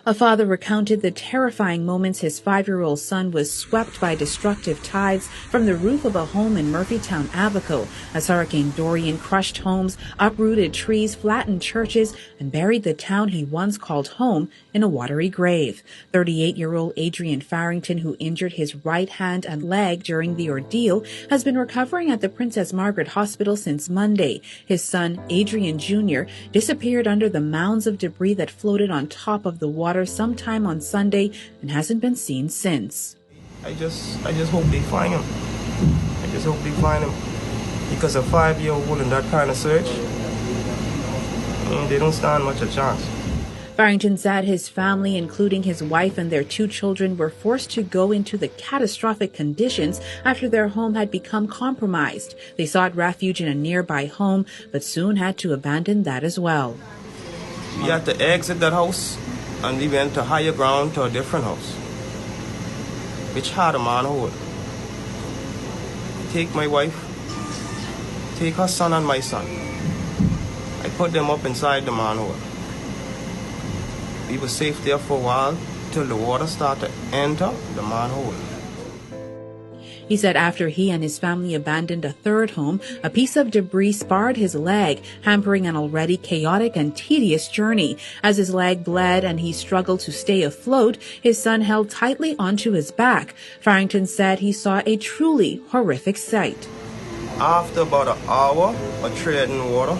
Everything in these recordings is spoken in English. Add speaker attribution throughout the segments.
Speaker 1: A father recounted the terrifying moments his 5-year-old son was swept by destructive tides from the roof of a home in Murphytown, Abaco, as Hurricane Dorian crushed homes, uprooted trees, flattened churches, and buried the town he once called home in a watery grave. 38-year-old Adrian Farrington, who injured his right hand and leg during the ordeal, has been recovering at the Princess Margaret Hospital since Monday. His son, Adrian Jr., disappeared under the mounds of debris that floated on top of the water sometime on Sunday and hasn't been seen since.
Speaker 2: I just hope they find him. I just hope they find him. Because a 5-year-old in that kind of search, they don't stand much a chance.
Speaker 1: Farrington said his family, including his wife and their 2 children, were forced to go into the catastrophic conditions after their home had become compromised. They sought refuge in a nearby home, but soon had to abandon that as well.
Speaker 2: We had to exit that house, and we went to higher ground to a different house, which had a manhole. Take my wife, take her son and my son. I put them up inside the manhole. We were safe there for a while till the water started to enter the manhole.
Speaker 1: He said after he and his family abandoned a 3rd home, a piece of debris sparred his leg, hampering an already chaotic and tedious journey. As his leg bled and he struggled to stay afloat, his son held tightly onto his back. Farrington said he saw a truly horrific sight.
Speaker 2: After about an hour of treading water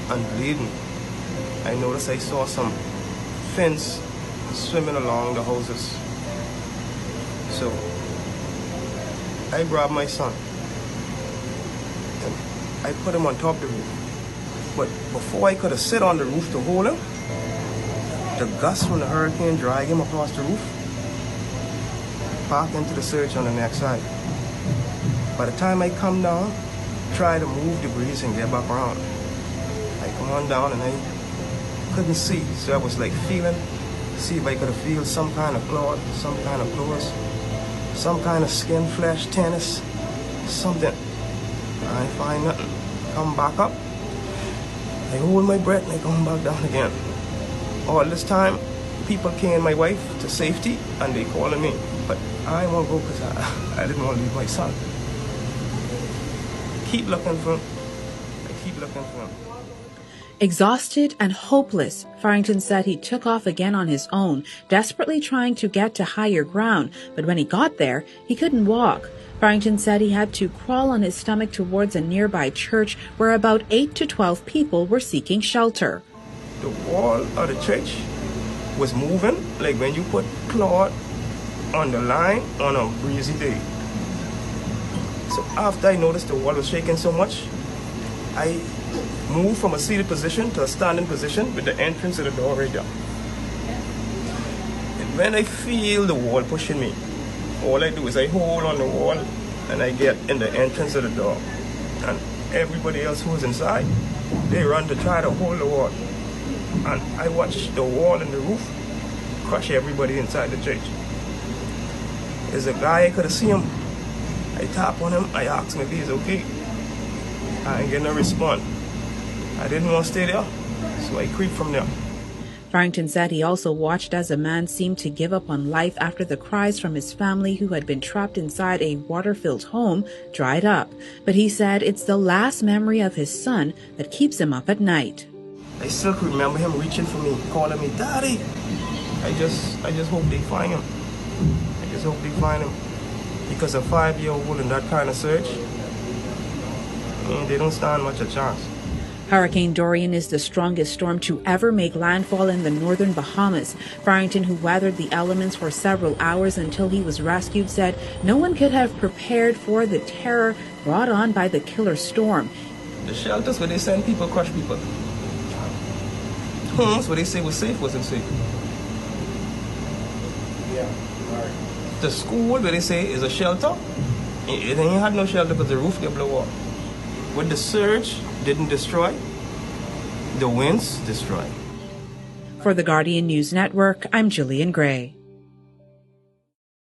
Speaker 2: and bleeding, I noticed I saw some fins swimming along the houses. So I grabbed my son and I put him on top of the roof. But before I could have sit on the roof to hold him, the gusts from the hurricane dragged him across the roof, back into the surge on the next side. By the time I come down, try to move debris and get back around, I come on down and I couldn't see, so I was like feeling, see if I could feel some kind of cloth, some kind of clothes, some kind of skin, flesh, tennis, something. I ain't find nothing. Come back up. I hold my breath and I come back down again. All this time, people carrying my wife to safety and they calling me. But I ain't want to go because I didn't want to leave my son. Keep looking for him. I keep looking for him.
Speaker 1: Exhausted and hopeless, Farrington said he took off again on his own, desperately trying to get to higher ground, but when he got there, he couldn't walk. Farrington said he had to crawl on his stomach towards a nearby church where about 8 to 12 people were seeking shelter.
Speaker 2: The wall of the church was moving like when you put cloth on the line on a breezy day. So after I noticed the wall was shaking so much, I moved from a seated position to a standing position with the entrance of the door right there. And when I feel the wall pushing me, all I do is I hold on the wall and I get in the entrance of the door. And everybody else who's inside, they run to try to hold the wall. And I watch the wall and the roof crush everybody inside the church. There's a guy, I could have seen him. I tap on him, I ask him if he's okay. I ain't getting a response. I didn't want to stay there, so I creeped from there.
Speaker 1: Farrington said he also watched as a man seemed to give up on life after the cries from his family who had been trapped inside a water-filled home dried up. But he said it's the last memory of his son that keeps him up at night.
Speaker 2: I still can remember him reaching for me, calling me, Daddy. I just hope they find him. I just hope they find him. Because a 5-year-old in that kind of search, they don't stand much a chance.
Speaker 1: Hurricane Dorian is the strongest storm to ever make landfall in the northern Bahamas. Farrington, who weathered the elements for several hours until he was rescued, said no one could have prepared for the terror brought on by the killer storm.
Speaker 2: The shelters where they send people crush people. Homes where they say was safe wasn't safe. The school where they say is a shelter, it ain't had no shelter because the roof get blow up. When the surge didn't destroy, the winds destroy.
Speaker 1: For the Guardian News Network, I'm Gillian Gray.